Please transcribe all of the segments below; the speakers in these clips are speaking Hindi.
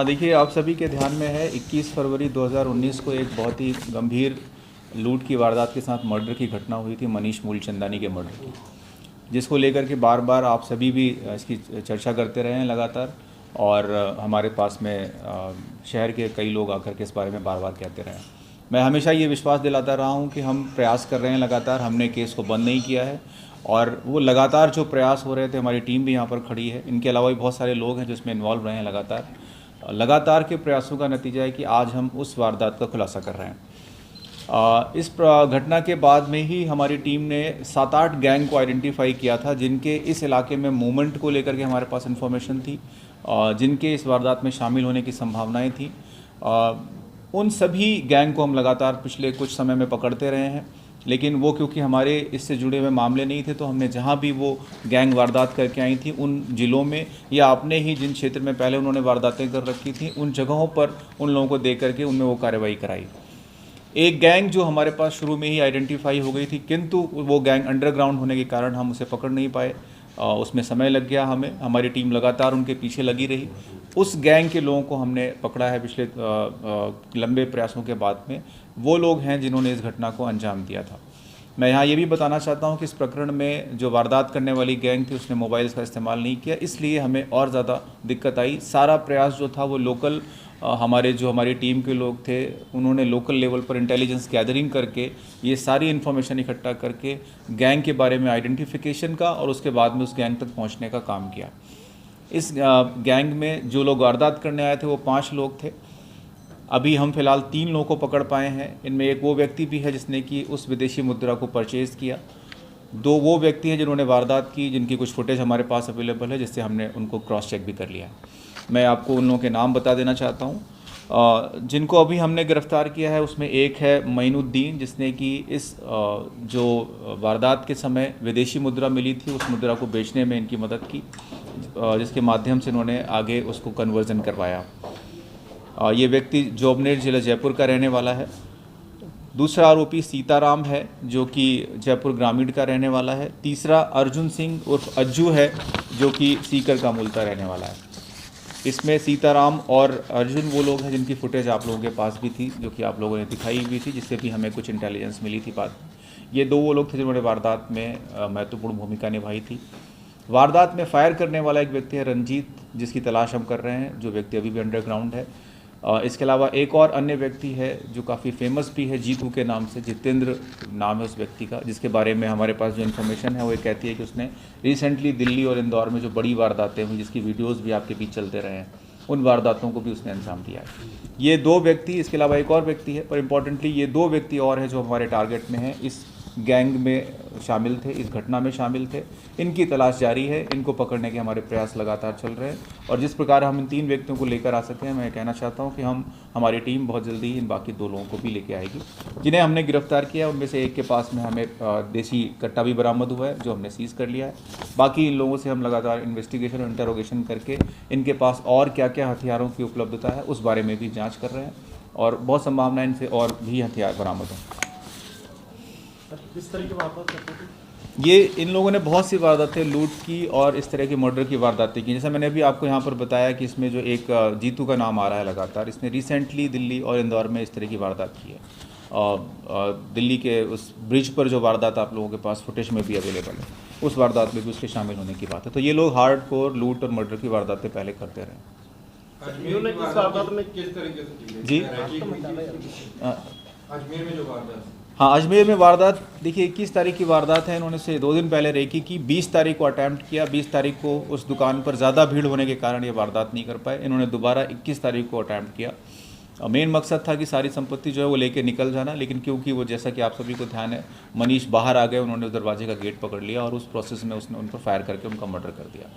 देखिए, आप सभी के ध्यान में है 21 फरवरी 2019 को एक बहुत ही गंभीर लूट की वारदात के साथ मर्डर की घटना हुई थी, मनीष मूलचंदानी के मर्डर की, जिसको लेकर के बार बार आप सभी भी इसकी चर्चा करते रहे हैं लगातार। और हमारे पास में शहर के कई लोग आकर के इस बारे में बार बार कहते रहे हैं। मैं हमेशा ये विश्वास दिलाता रहा हूँ कि हम प्रयास कर रहे हैं लगातार, हमने केस को बंद नहीं किया है। और वो लगातार जो प्रयास हो रहे थे, हमारी टीम भी यहाँ पर खड़ी है, इनके अलावा भी बहुत सारे लोग हैं जो इसमें इन्वॉल्व रहे हैं लगातार के प्रयासों का नतीजा है कि आज हम उस वारदात का खुलासा कर रहे हैं। इस घटना के बाद में ही हमारी टीम ने 7-8 गैंग को आइडेंटिफाई किया था, जिनके इस इलाके में मूवमेंट को लेकर के हमारे पास इन्फॉर्मेशन थी, जिनके इस वारदात में शामिल होने की संभावनाएं थी। उन सभी गैंग को हम लगातार पिछले कुछ समय में पकड़ते रहे हैं, लेकिन वो क्योंकि हमारे इससे जुड़े हुए मामले नहीं थे, तो हमने जहाँ भी वो गैंग वारदात करके आई थी उन ज़िलों में या अपने ही जिन क्षेत्र में पहले उन्होंने वारदातें कर रखी थी उन जगहों पर उन लोगों को देख करके उनमें वो कार्रवाई कराई। एक गैंग जो हमारे पास शुरू में ही आइडेंटिफाई हो गई थी, किंतु वो गैंग अंडरग्राउंड होने के कारण हम उसे पकड़ नहीं पाए, उसमें समय लग गया हमें। हमारी टीम लगातार उनके पीछे लगी रही। उस गैंग के लोगों को हमने पकड़ा है पिछले लंबे प्रयासों के बाद में। वो लोग हैं जिन्होंने इस घटना को अंजाम दिया था। मैं यहाँ ये भी बताना चाहता हूँ कि इस प्रकरण में जो वारदात करने वाली गैंग थी उसने मोबाइल्स का इस्तेमाल नहीं किया, इसलिए हमें और ज़्यादा दिक्कत आई। सारा प्रयास जो था वो लोकल हमारी टीम के लोग थे, उन्होंने लोकल लेवल पर इंटेलिजेंस गैदरिंग करके ये सारी इन्फॉर्मेशन इकट्ठा करके गैंग के बारे में आइडेंटिफिकेशन का और उसके बाद में उस गैंग तक पहुँचने का काम किया। इस गैंग में जो लोग वारदात करने आए थे वो 5 लोग थे। अभी हम फिलहाल 3 लोगों को पकड़ पाए हैं। इनमें एक वो व्यक्ति भी है जिसने कि उस विदेशी मुद्रा को परचेज़ किया। 2 वो व्यक्ति हैं जिन्होंने वारदात की, जिनकी कुछ फुटेज हमारे पास अवेलेबल है, जिससे हमने उनको क्रॉस चेक भी कर लिया है। मैं आपको उन लोगों के नाम बता देना चाहता हूँ। जिनको अभी हमने गिरफ़्तार किया है उसमें एक है मईनुद्दीन, जिसने कि इस जो वारदात के समय विदेशी मुद्रा मिली थी उस मुद्रा को बेचने में इनकी मदद की, जिसके माध्यम से इन्होंने आगे उसको कन्वर्जन करवाया। ये व्यक्ति जोबनेर जिला जयपुर का रहने वाला है। दूसरा आरोपी सीताराम है, जो कि जयपुर ग्रामीण का रहने वाला है। तीसरा अर्जुन सिंह उर्फ अज्जू है, जो कि सीकर का मूल का रहने वाला है। इसमें सीताराम और अर्जुन वो लोग हैं जिनकी फुटेज आप लोगों के पास भी थी, जो कि आप लोगों ने दिखाई भी थी, जिससे भी हमें कुछ इंटेलिजेंस मिली थी बाद में। ये 2 वो लोग थे जिन्होंने वारदात में महत्वपूर्ण भूमिका निभाई थी। वारदात में फायर करने वाला एक व्यक्ति है रंजीत, जिसकी तलाश हम कर रहे हैं, जो व्यक्ति अभी भी अंडरग्राउंड है। इसके अलावा एक और अन्य व्यक्ति है जो काफ़ी फेमस भी है, जीतू के नाम से, जितेंद्र नाम है उस व्यक्ति का, जिसके बारे में हमारे पास जो इन्फॉर्मेशन है वो ये कहती है कि उसने रिसेंटली दिल्ली और इंदौर में जो बड़ी वारदातें हुई, जिसकी वीडियोस भी आपके बीच चलते रहे हैं, उन वारदातों को भी उसने अंजाम दिया है। ये 2 व्यक्ति, इसके अलावा एक और व्यक्ति है, पर इंपॉर्टेंटली ये 2 व्यक्ति और हैं जो हमारे टारगेट में हैं, इस गैंग में शामिल थे, इस घटना में शामिल थे। इनकी तलाश जारी है, इनको पकड़ने के हमारे प्रयास लगातार चल रहे हैं। और जिस प्रकार हम इन 3 व्यक्तियों को लेकर आ सके हैं, मैं कहना चाहता हूं कि हमारी टीम बहुत जल्दी इन बाकी 2 लोगों को भी लेके आएगी, जिन्हें हमने गिरफ्तार किया। उनमें से एक के पास में हमें देसी कट्टा भी बरामद हुआ है, जो हमने सीज़ कर लिया है। बाकी इन लोगों से हम लगातार इन्वेस्टिगेशन और इंटरोगेशन करके इनके पास और क्या क्या हथियारों की उपलब्धता है उस बारे में भी जाँच कर रहे हैं, और बहुत संभावना इनसे और भी हथियार बरामद हों। इस तरह की वारदात करते थे? ये इन लोगों ने बहुत सी वारदातें लूट की और इस तरह की मर्डर की वारदातें की। जैसे मैंने अभी आपको यहाँ पर बताया कि इसमें जो एक जीतू का नाम आ रहा है लगातार, इसने रिसेंटली दिल्ली और इंदौर में इस तरह की वारदात की है। दिल्ली के उस ब्रिज पर जो वारदात आप लोगों के पास फुटेज में भी अवेलेबल है, उस वारदात में भी उसके शामिल होने की बात है। तो ये लोग हार्डकोर लूट और मर्डर की वारदातें पहले करते रहे। किस तरीके से जी, अजमेर में जो वारदात, हाँ, अजमेर में वारदात देखिए 21 तारीख की वारदात है। इन्होंने से 2 दिन पहले रेकी की, 20 तारीख को अटैम्प्ट किया। 20 तारीख को उस दुकान पर ज़्यादा भीड़ होने के कारण ये वारदात नहीं कर पाए। इन्होंने दोबारा 21 तारीख को अटैम्प्ट किया। मेन मकसद था कि सारी संपत्ति जो है वो लेके निकल जाना, लेकिन क्योंकि वो, जैसा कि आप सभी को ध्यान है, मनीष बाहर आ गए, उन्होंने दरवाजे का गेट पकड़ लिया और उस प्रोसेस में उसने उन पर फायर करके उनका मर्डर कर दिया।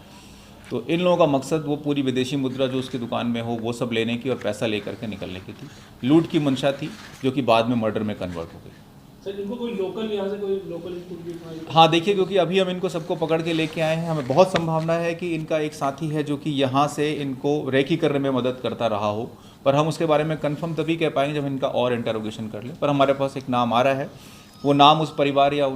तो इन लोगों का मकसद वो पूरी विदेशी मुद्रा जो उसकी दुकान में हो वो सब लेने की और पैसा लेकर के निकलने की थी। लूट की मंशा थी, जो कि बाद में मर्डर में कन्वर्ट हो गई। सर, इनको कोई लोकल, यहाँ से कोई लोकल इनपुट भी? हाँ, देखिए, क्योंकि अभी हम इनको सबको पकड़ के लेके आए हैं, हमें बहुत संभावना है कि इनका एक साथी है जो कि यहाँ से इनको रेकी करने में मदद करता रहा हो, पर हम उसके बारे में कंफर्म तभी कह पाएंगे जब इनका और इंटरोगेशन कर लें। पर हमारे पास एक नाम आ रहा है, वो नाम उस परिवार या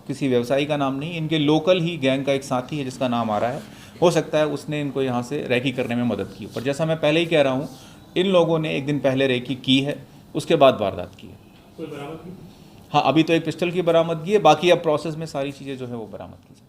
किसी व्यवसायी का नाम नहीं, इनके लोकल ही गैंग का एक साथी है जिसका नाम आ रहा है। हो सकता है उसने इनको यहाँ से रेकी करने में मदद की। पर जैसा मैं पहले ही कह रहा हूँ, इन लोगों ने एक दिन पहले रेकी की है, उसके बाद वारदात की है। कोई बरामद की? हाँ, अभी तो एक पिस्टल की बरामदगी है, बाकी अब प्रोसेस में सारी चीज़ें जो है वो बरामद की जाए।